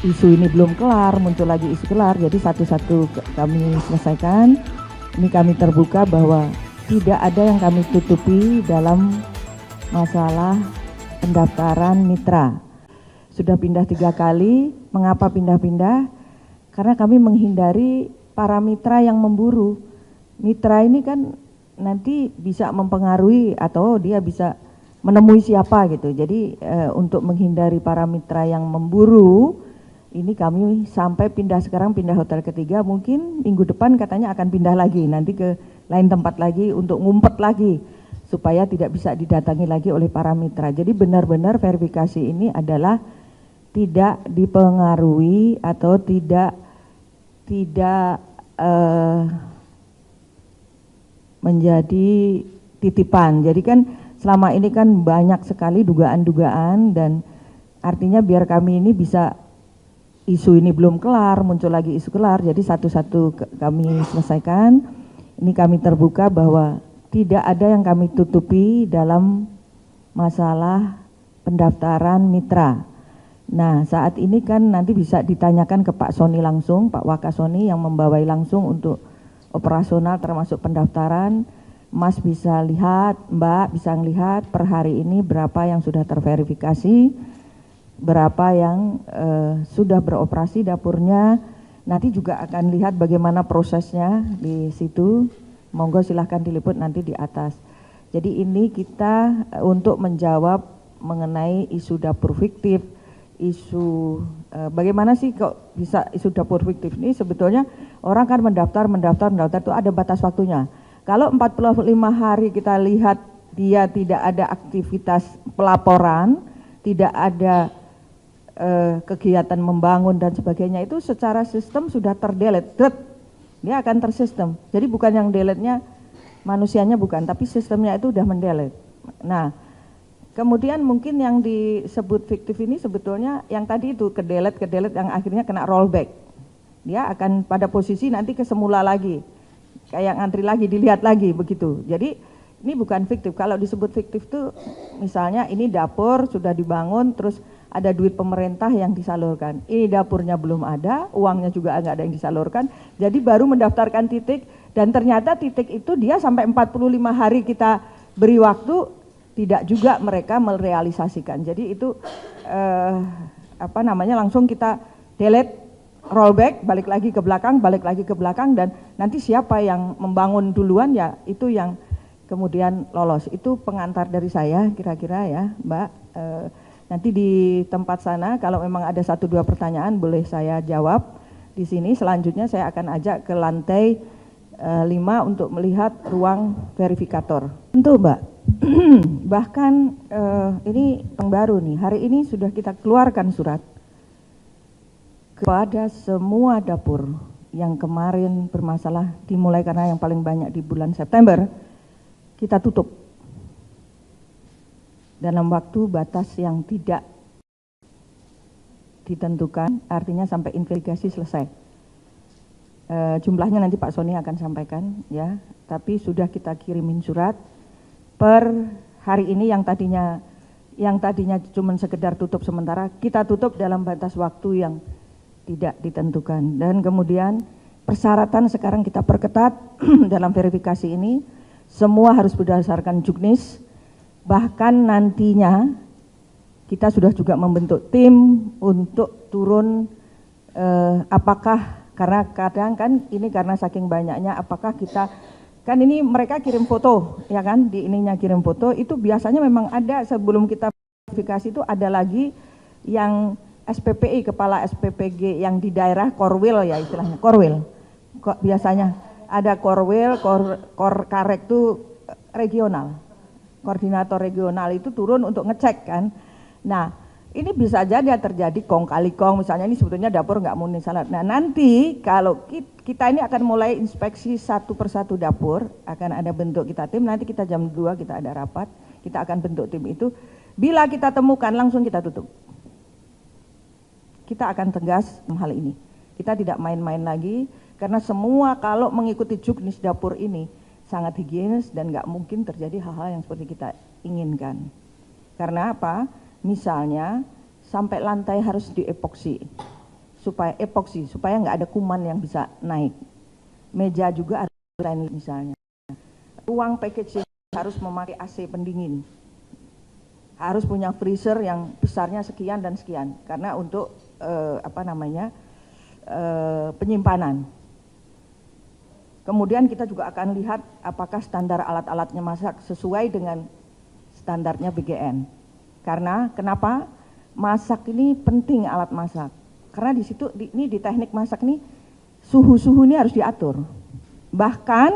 Isu ini belum kelar, muncul lagi isu kelar, jadi satu-satu kami selesaikan. Ini kami terbuka bahwa tidak ada yang kami tutupi dalam masalah pendaftaran mitra. Sudah pindah 3 kali, mengapa pindah-pindah? Karena kami menghindari para mitra yang memburu. Mitra ini kan nanti bisa mempengaruhi atau dia bisa menemui siapa gitu. Jadi untuk menghindari para mitra yang memburu, ini kami sampai sekarang pindah hotel ketiga, mungkin minggu depan katanya akan pindah lagi, nanti ke lain tempat lagi untuk ngumpet lagi, supaya tidak bisa didatangi lagi oleh para mitra. Jadi benar-benar verifikasi ini adalah tidak dipengaruhi atau tidak menjadi titipan. Jadi kan selama ini kan banyak sekali dugaan-dugaan, dan artinya biar kami ini bisa, isu ini belum kelar, muncul lagi isu kelar, jadi satu-satu kami selesaikan. Ini kami terbuka bahwa tidak ada yang kami tutupi dalam masalah pendaftaran mitra. Nah, saat ini kan nanti bisa ditanyakan ke Pak Sony langsung, Pak Wakasoni yang membawai langsung untuk operasional termasuk pendaftaran. Mas bisa lihat, Mbak bisa lihat per hari ini berapa yang sudah terverifikasi, berapa yang sudah beroperasi dapurnya. Nanti juga akan lihat bagaimana prosesnya di situ. Monggo silahkan diliput nanti di atas. Jadi ini kita untuk menjawab mengenai isu dapur fiktif, isu bagaimana sih kok bisa isu dapur fiktif ini. Sebetulnya orang kan mendaftar itu ada batas waktunya. Kalau 45 hari kita lihat dia tidak ada aktivitas pelaporan, tidak ada kegiatan membangun dan sebagainya, itu secara sistem sudah terdelete, dia akan tersistem. Jadi bukan yang delete-nya manusianya, bukan, tapi sistemnya itu udah mendelete. Nah, kemudian mungkin yang disebut fiktif ini sebetulnya yang tadi itu kedelete yang akhirnya kena rollback. Dia akan pada posisi nanti ke semula lagi, kayak ngantri lagi, dilihat lagi begitu. Jadi ini bukan fiktif. Kalau disebut fiktif tuh misalnya ini dapur sudah dibangun, terus ada duit pemerintah yang disalurkan. Ini dapurnya belum ada, uangnya juga nggak ada yang disalurkan. Jadi baru mendaftarkan titik, dan ternyata titik itu dia sampai 45 hari kita beri waktu, tidak juga mereka merealisasikan. Jadi itu langsung kita delete, rollback, balik lagi ke belakang, dan nanti siapa yang membangun duluan ya itu yang kemudian lolos. Itu pengantar dari saya kira-kira ya, Mbak. Nanti di tempat sana kalau memang ada 1-2 pertanyaan boleh saya jawab di sini. Selanjutnya saya akan ajak ke lantai 5 untuk melihat ruang verifikator. Tentu Mbak, bahkan ini yang baru nih, hari ini sudah kita keluarkan surat kepada semua dapur yang kemarin bermasalah, dimulai karena yang paling banyak di bulan September, kita tutup dalam waktu batas yang tidak ditentukan, artinya sampai investigasi selesai. Jumlahnya nanti Pak Sony akan sampaikan ya, tapi sudah kita kirimin surat per hari ini. Yang tadinya cuma sekedar tutup sementara, kita tutup dalam batas waktu yang tidak ditentukan. Dan kemudian persyaratan sekarang kita perketat dalam verifikasi ini, semua harus berdasarkan juknis. Bahkan nantinya kita sudah juga membentuk tim untuk turun, apakah, karena kadang kan ini karena saking banyaknya, apakah kita, kan ini mereka kirim foto ya kan, di ininya kirim foto, itu biasanya memang ada sebelum kita verifikasi itu ada lagi yang SPPI, kepala SPPG yang di daerah Korwil ya istilahnya, Korwil. Kok biasanya ada Korwil, Korkarek itu regional. Koordinator regional itu turun untuk ngecek kan. Nah, ini bisa jadi terjadi kong kali kong, misalnya ini sebetulnya dapur nggak muni salah. Nah, nanti kalau kita ini akan mulai inspeksi satu persatu dapur, akan ada bentuk kita tim, nanti kita jam 2 kita ada rapat, kita akan bentuk tim itu. Bila kita temukan langsung kita tutup. Kita akan tegas hal ini. Kita tidak main-main lagi, karena semua kalau mengikuti juknis dapur ini sangat higienis dan nggak mungkin terjadi hal-hal yang seperti kita inginkan. Karena apa? Misalnya sampai lantai harus diepoksi. supaya epoksi, supaya nggak ada kuman yang bisa naik. Meja juga harus misalnya. Ruang packaging harus memakai AC pendingin. Harus punya freezer yang besarnya sekian dan sekian, karena untuk penyimpanan. Kemudian kita juga akan lihat apakah standar alat-alatnya masak sesuai dengan standarnya BGN. Karena kenapa? Masak ini penting, alat masak. Karena di situ di teknik masak ini suhu ini harus diatur. Bahkan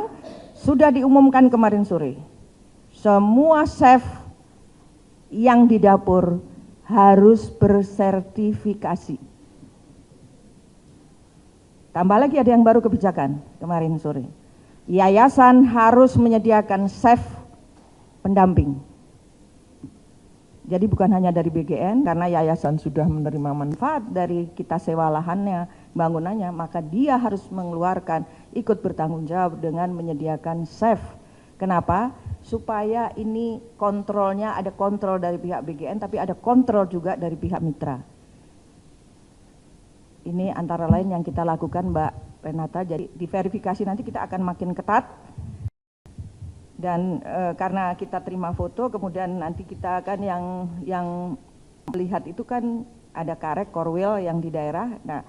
sudah diumumkan kemarin sore, semua chef yang di dapur harus bersertifikasi. Tambah lagi ada yang baru kebijakan kemarin sore. Yayasan harus menyediakan chef pendamping. Jadi bukan hanya dari BGN, karena yayasan sudah menerima manfaat dari kita sewa lahannya, bangunannya, maka dia harus mengeluarkan, ikut bertanggung jawab dengan menyediakan chef. Kenapa? Supaya ini kontrolnya, ada kontrol dari pihak BGN, tapi ada kontrol juga dari pihak mitra. Ini antara lain yang kita lakukan, Mbak Renata. Jadi diverifikasi nanti kita akan makin ketat. Dan karena kita terima foto, kemudian nanti kita akan yang melihat itu kan ada karek, korwil yang di daerah. Nah,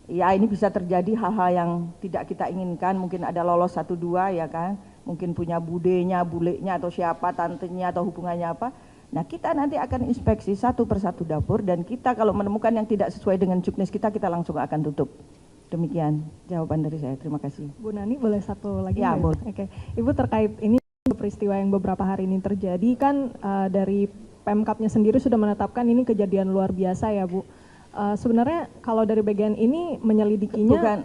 ya ini bisa terjadi hal-hal yang tidak kita inginkan, mungkin ada lolos 1-2 ya kan, mungkin punya budenya, bulenya atau siapa, tantenya atau hubungannya apa. Nah, kita nanti akan inspeksi satu persatu dapur, dan kita kalau menemukan yang tidak sesuai dengan juknis kita langsung akan tutup. Demikian jawaban dari saya. Terima kasih. Bu Nani, boleh satu lagi? Ya, boleh. Oke. Ibu, terkait ini peristiwa yang beberapa hari ini terjadi kan, dari Pemkapnya sendiri sudah menetapkan ini kejadian luar biasa ya, Bu. Sebenarnya kalau dari bagian ini menyelidikinya bukan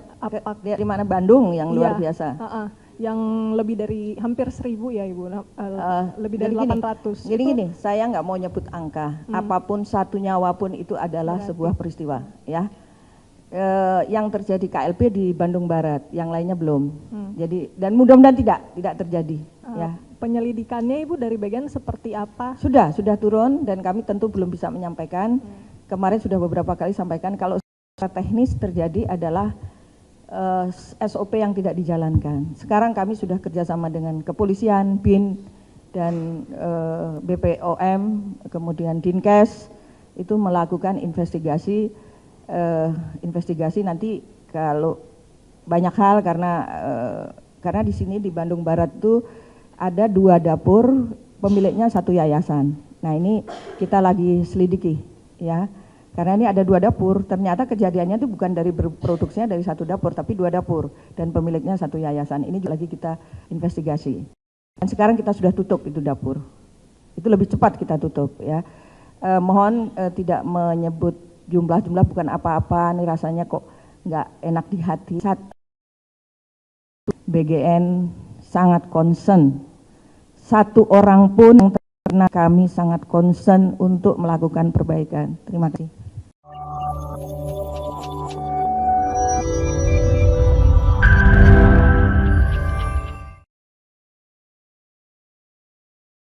dari mana, Bandung yang luar biasa. Yang lebih dari hampir 1.000 ya Ibu, lebih dari 800. Gini, saya nggak mau nyebut angka. Apapun, satu nyawa pun itu adalah sebuah peristiwa, ya. Yang terjadi KLP di Bandung Barat, yang lainnya belum. Jadi, dan mudah-mudahan tidak terjadi. Ya. Penyelidikannya Ibu dari bagian seperti apa? Sudah turun, dan kami tentu belum bisa menyampaikan. Kemarin sudah beberapa kali sampaikan kalau secara teknis terjadi adalah SOP yang tidak dijalankan. Sekarang kami sudah kerjasama dengan kepolisian, BIN, dan BPOM, kemudian Dinkes, itu melakukan investigasi nanti kalau banyak hal, karena di sini di Bandung Barat itu ada 2 dapur, pemiliknya 1 yayasan. Nah, ini kita lagi selidiki, ya. Karena ini ada 2 dapur, ternyata kejadiannya itu bukan dari produksinya dari 1 dapur, tapi 2 dapur, dan pemiliknya 1 yayasan. Ini juga lagi kita investigasi. Dan sekarang kita sudah tutup itu dapur. Itu lebih cepat kita tutup, ya. Mohon tidak menyebut jumlah bukan apa-apa, nih rasanya kok nggak enak di hati. BGN sangat concern. 1 orang pun yang terkena, kami sangat concern untuk melakukan perbaikan. Terima kasih.